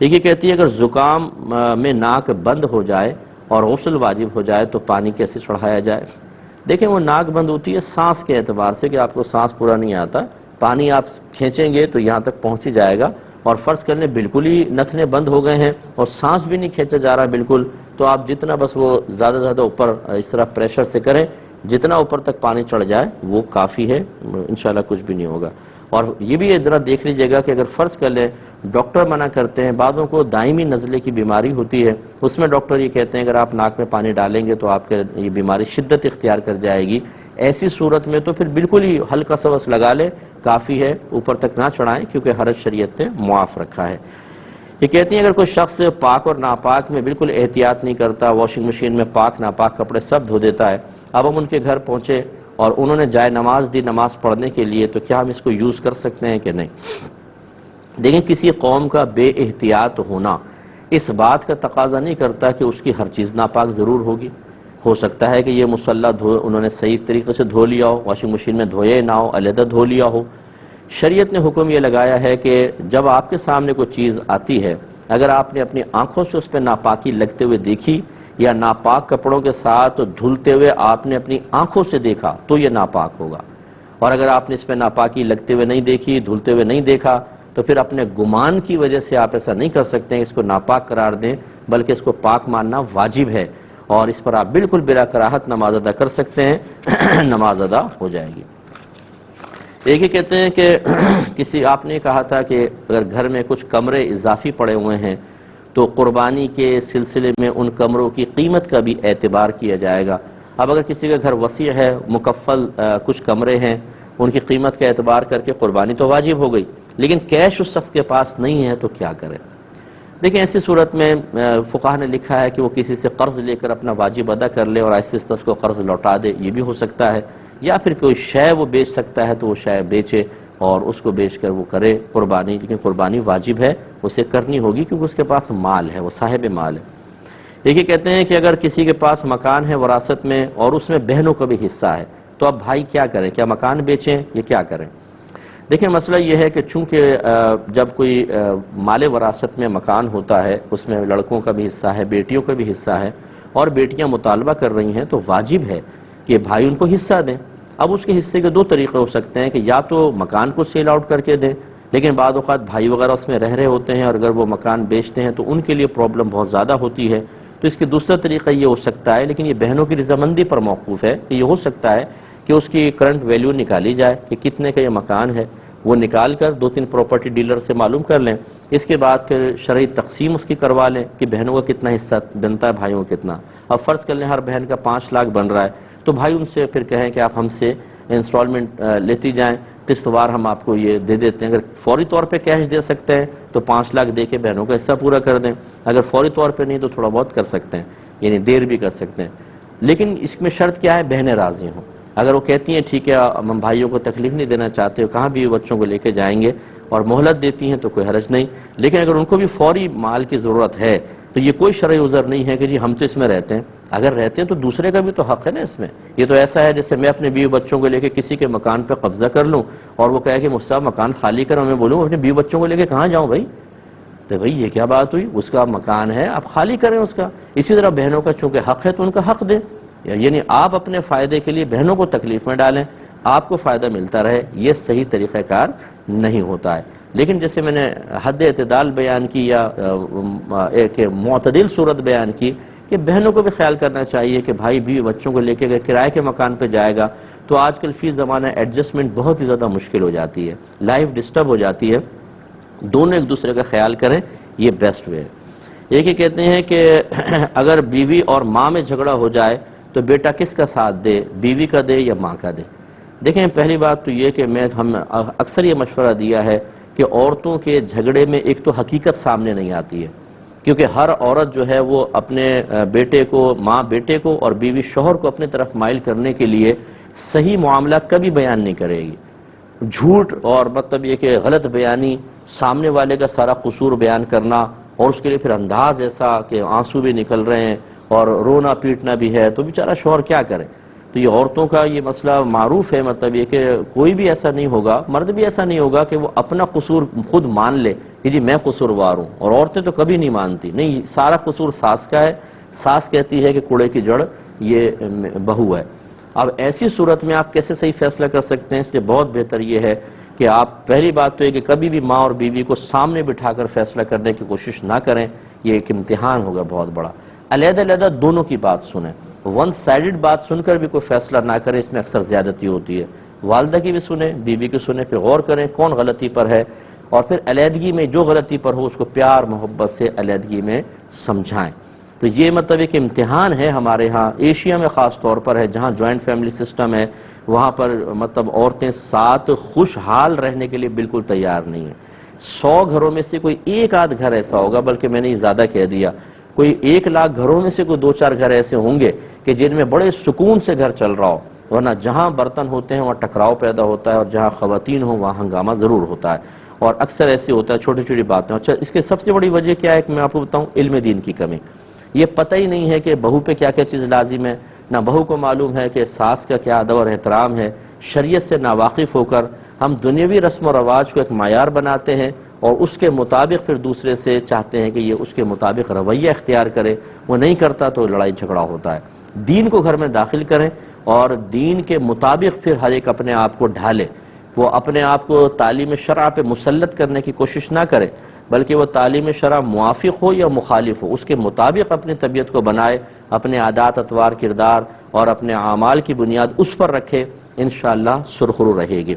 ایک یہ کہتی ہے اگر زکام میں ناک بند ہو جائے اور غسل واجب ہو جائے تو پانی کیسے چڑھایا جائے؟ دیکھیں وہ ناک بند ہوتی ہے سانس کے اعتبار سے کہ آپ کو سانس پورا نہیں آتا، پانی آپ کھینچیں گے تو یہاں تک پہنچ ہی جائے گا، اور فرض کر لیں بالکل ہی نتھنے بند ہو گئے ہیں اور سانس بھی نہیں کھینچا جا رہا بالکل، تو آپ جتنا بس وہ زیادہ زیادہ اوپر اس طرح پریشر سے کریں، جتنا اوپر تک پانی چڑھ جائے وہ کافی ہے، انشاءاللہ کچھ بھی نہیں ہوگا۔ اور یہ بھی ذرا دیکھ لیجئے گا کہ اگر فرض کر لیں ڈاکٹر منع کرتے ہیں، بعضوں کو دائمی نزلے کی بیماری ہوتی ہے، اس میں ڈاکٹر یہ کہتے ہیں اگر آپ ناک میں پانی ڈالیں گے تو آپ کے یہ بیماری شدت اختیار کر جائے گی، ایسی صورت میں تو پھر بالکل ہی ہلکا سا بس لگا لیں کافی ہے، اوپر تک نہ چڑھائیں کیونکہ حرج شریعت نے معاف رکھا ہے۔ یہ کہتی ہیں اگر کوئی شخص پاک اور ناپاک میں بالکل احتیاط نہیں کرتا، واشنگ مشین میں پاک ناپاک کپڑے سب دھو دیتا ہے، اب ہم ان کے گھر پہنچے اور انہوں نے جائے نماز دی نماز پڑھنے کے لیے، تو کیا ہم اس کو یوز کر سکتے ہیں کہ نہیں؟ دیکھیں کسی قوم کا بے احتیاط ہونا اس بات کا تقاضا نہیں کرتا کہ اس کی ہر چیز ناپاک ضرور ہوگی، ہو سکتا ہے کہ یہ مصلی انہوں نے صحیح طریقے سے دھو لیا ہو، واشنگ مشین میں دھوئے نہ ہو، علیحدہ دھو لیا ہو۔ شریعت نے حکم یہ لگایا ہے کہ جب آپ کے سامنے کوئی چیز آتی ہے، اگر آپ نے اپنی آنکھوں سے اس پہ ناپاکی لگتے ہوئے دیکھی یا ناپاک کپڑوں کے ساتھ دھلتے ہوئے آپ نے اپنی آنکھوں سے دیکھا تو یہ ناپاک ہوگا، اور اگر آپ نے اس پہ ناپاکی لگتے ہوئے نہیں دیکھی، دھلتے ہوئے نہیں دیکھا، تو پھر اپنے گمان کی وجہ سے آپ ایسا نہیں کر سکتے ہیں اس کو ناپاک قرار دیں، بلکہ اس کو پاک ماننا واجب ہے، اور اس پر آپ بالکل بلا کراہت نماز ادا کر سکتے ہیں، نماز ادا ہو جائے گی۔ ایک ہی کہتے ہیں کہ کسی آپ نے کہا تھا کہ اگر گھر میں کچھ کمرے اضافی پڑے ہوئے ہیں تو قربانی کے سلسلے میں ان کمروں کی قیمت کا بھی اعتبار کیا جائے گا۔ اب اگر کسی کا گھر وسیع ہے، مکفل کچھ کمرے ہیں، ان کی قیمت کا اعتبار کر کے قربانی تو واجب ہو گئی، لیکن کیش اس شخص کے پاس نہیں ہے تو کیا کرے؟ دیکھیں ایسی صورت میں فقہا نے لکھا ہے کہ وہ کسی سے قرض لے کر اپنا واجب ادا کر لے اور آہستہ آہستہ اس کو قرض لوٹا دے، یہ بھی ہو سکتا ہے، یا پھر کوئی شے وہ بیچ سکتا ہے تو وہ شے بیچے اور اس کو بیچ کر وہ کرے قربانی، لیکن قربانی واجب ہے، اسے کرنی ہوگی کیونکہ اس کے پاس مال ہے، وہ صاحب مال ہے۔ ایک یہ کہتے ہیں کہ اگر کسی کے پاس مکان ہے وراثت میں اور اس میں بہنوں کا بھی حصہ ہے تو اب بھائی کیا کریں؟ کیا مکان بیچیں یا کیا کریں؟ دیکھیں مسئلہ یہ ہے کہ چونکہ جب کوئی مال وراثت میں مکان ہوتا ہے، اس میں لڑکوں کا بھی حصہ ہے، بیٹیوں کا بھی حصہ ہے، اور بیٹیاں مطالبہ کر رہی ہیں تو واجب ہے کہ بھائی ان کو حصہ دیں۔ اب اس کے حصے کے دو طریقے ہو سکتے ہیں کہ یا تو مکان کو سیل آؤٹ کر کے دیں، لیکن بعض اوقات بھائی وغیرہ اس میں رہ رہے ہوتے ہیں اور اگر وہ مکان بیچتے ہیں تو ان کے لیے پرابلم بہت زیادہ ہوتی ہے، تو اس کے دوسرا طریقہ یہ ہو سکتا ہے، لیکن یہ بہنوں کی رضامندی پر موقوف ہے، کہ یہ ہو سکتا ہے کہ اس کی کرنٹ ویلیو نکالی جائے کہ کتنے کا یہ مکان ہے، وہ نکال کر 2-3 پراپرٹی ڈیلر سے معلوم کر لیں، اس کے بعد پھر شرعی تقسیم اس کی کروا لیں کہ بہنوں کا کتنا حصہ بنتا ہے، بھائیوں کا کتنا۔ اب فرض کر لیں ہر بہن کا 5 لاکھ بن رہا ہے تو بھائی ان سے پھر کہیں کہ آپ ہم سے انسٹالمنٹ لیتی جائیں، قسط وار ہم آپ کو یہ دے دیتے ہیں، اگر فوری طور پہ کیش دے سکتے ہیں تو 5 لاکھ دے کے بہنوں کا حصہ پورا کر دیں، اگر فوری طور پہ نہیں تو تھوڑا بہت کر سکتے ہیں، یعنی دیر بھی کر سکتے ہیں، لیکن اس میں شرط کیا ہے؟ بہنیں راضی ہوں۔ اگر وہ کہتی ہیں ٹھیک ہے ہم بھائیوں کو تکلیف نہیں دینا چاہتے، کہاں بھی بچوں کو لے کے جائیں گے، اور مہلت دیتی ہیں تو کوئی حرج نہیں، لیکن اگر ان کو بھی فوری مال کی ضرورت ہے تو یہ کوئی شرعی عذر نہیں ہے کہ جی ہم تو اس میں رہتے ہیں، اگر رہتے ہیں تو دوسرے کا بھی تو حق ہے نا اس میں۔ یہ تو ایسا ہے جیسے میں اپنے بیوی بچوں کو لے کے کسی کے مکان پہ قبضہ کر لوں اور وہ کہے کہ مجھ سے مکان خالی کرو، میں بولوں اپنے بیوی بچوں کو لے کے کہاں جاؤں بھائی؟ تو بھائی یہ کیا بات ہوئی؟ اس کا مکان ہے، آپ خالی کریں اس کا۔ اسی طرح بہنوں کا چونکہ حق ہے تو ان کا حق دیں، یعنی آپ اپنے فائدے کے لیے بہنوں کو تکلیف میں ڈالیں، آپ کو فائدہ ملتا رہے، یہ صحیح طریقہ کار نہیں ہوتا ہے۔ لیکن جیسے میں نے حد اعتدال بیان کی یا ایک معتدل صورت بیان کی کہ بہنوں کو بھی خیال کرنا چاہیے کہ بھائی بھی بچوں کو لے کے اگر کرائے کے مکان پہ جائے گا تو آج کل فی زمانہ ایڈجسٹمنٹ بہت ہی زیادہ مشکل ہو جاتی ہے، لائف ڈسٹرب ہو جاتی ہے، دونوں ایک دوسرے کا خیال کریں، یہ بیسٹ وے ہے۔ ایک ہی کہتے ہیں کہ اگر بیوی اور ماں میں جھگڑا ہو جائے تو بیٹا کس کا ساتھ دے، بیوی کا دے یا ماں کا دے؟ دیکھیں پہلی بات تو یہ کہ ہم اکثر یہ مشورہ دیا ہے کہ عورتوں کے جھگڑے میں ایک تو حقیقت سامنے نہیں آتی ہے، کیونکہ ہر عورت جو ہے وہ اپنے بیٹے کو، ماں بیٹے کو اور بیوی شوہر کو اپنے طرف مائل کرنے کے لیے صحیح معاملہ کبھی بیان نہیں کرے گی۔ جھوٹ اور مطلب یہ کہ غلط بیانی، سامنے والے کا سارا قصور بیان کرنا، اور اس کے لیے پھر انداز ایسا کہ آنسو بھی نکل رہے ہیں اور رونا پیٹنا بھی ہے، تو بیچارہ شوہر کیا کرے؟ تو یہ عورتوں کا یہ مسئلہ معروف ہے، مطلب یہ کہ کوئی بھی ایسا نہیں ہوگا، مرد بھی ایسا نہیں ہوگا کہ وہ اپنا قصور خود مان لے کہ جی میں قصوروار ہوں، اور عورتیں تو کبھی نہیں مانتی، نہیں، سارا قصور ساس کا ہے، ساس کہتی ہے کہ کوڑے کی جڑ یہ بہو ہے۔ اب ایسی صورت میں آپ کیسے صحیح فیصلہ کر سکتے ہیں؟ اس لیے بہت بہتر یہ ہے کہ آپ پہلی بات تو یہ کہ کبھی بھی ماں اور بیوی کو سامنے بٹھا کر فیصلہ کرنے کی کوشش نہ کریں، یہ ایک امتحان ہوگا بہت بڑا۔ علیحدہ علیحدہ دونوں کی بات سنیں، ون سائیڈڈ بات سن کر بھی کوئی فیصلہ نہ کریں، اس میں اکثر زیادتی ہوتی ہے۔ والدہ کی بھی سنیں، بیوی کی سنیں، پھر غور کریں کون غلطی پر ہے، اور پھر علیحدگی میں جو غلطی پر ہو اس کو پیار محبت سے علیحدگی میں سمجھائیں۔ تو یہ مطلب ایک امتحان ہے ہمارے ہاں، ایشیا میں خاص طور پر ہے، جہاں جوائنٹ فیملی سسٹم ہے، وہاں پر مطلب عورتیں ساتھ خوشحال رہنے کے لیے بالکل تیار نہیں ہیں۔ 100 گھروں میں سے کوئی ایک آدھ گھر ایسا ہوگا، بلکہ میں نے یہ زیادہ کہہ دیا، کوئی 1 لاکھ گھروں میں سے کوئی 2-4 گھر ایسے ہوں گے کہ جن میں بڑے سکون سے گھر چل رہا ہو، ورنہ جہاں برتن ہوتے ہیں وہاں ٹکراؤ پیدا ہوتا ہے، اور جہاں خواتین ہوں وہاں ہنگامہ ضرور ہوتا ہے، اور اکثر ایسے ہوتا ہے چھوٹی چھوٹی باتیں۔ اچھا، اس کے سب سے بڑی وجہ کیا ہے کہ میں آپ کو بتاؤں، علم دین کی کمی۔ یہ پتہ ہی نہیں ہے کہ بہو پہ کیا کیا چیز لازم ہے، نہ بہو کو معلوم ہے کہ ساس کا کیا ادب اور احترام ہے۔ شریعت سے ناواقف ہو کر ہم دنیاوی رسم و رواج کو ایک معیار بناتے ہیں، اور اس کے مطابق پھر دوسرے سے چاہتے ہیں کہ یہ اس کے مطابق رویہ اختیار کرے، وہ نہیں کرتا تو لڑائی جھگڑا ہوتا ہے۔ دین کو گھر میں داخل کریں، اور دین کے مطابق پھر ہر ایک اپنے آپ کو ڈھالے، وہ اپنے آپ کو تعلیم شرع پہ مسلط کرنے کی کوشش نہ کرے، بلکہ وہ تعلیم شرع موافق ہو یا مخالف ہو اس کے مطابق اپنی طبیعت کو بنائے، اپنے عادات، اطوار، کردار اور اپنے اعمال کی بنیاد اس پر رکھے، انشاءاللہ سرخرو رہے گی۔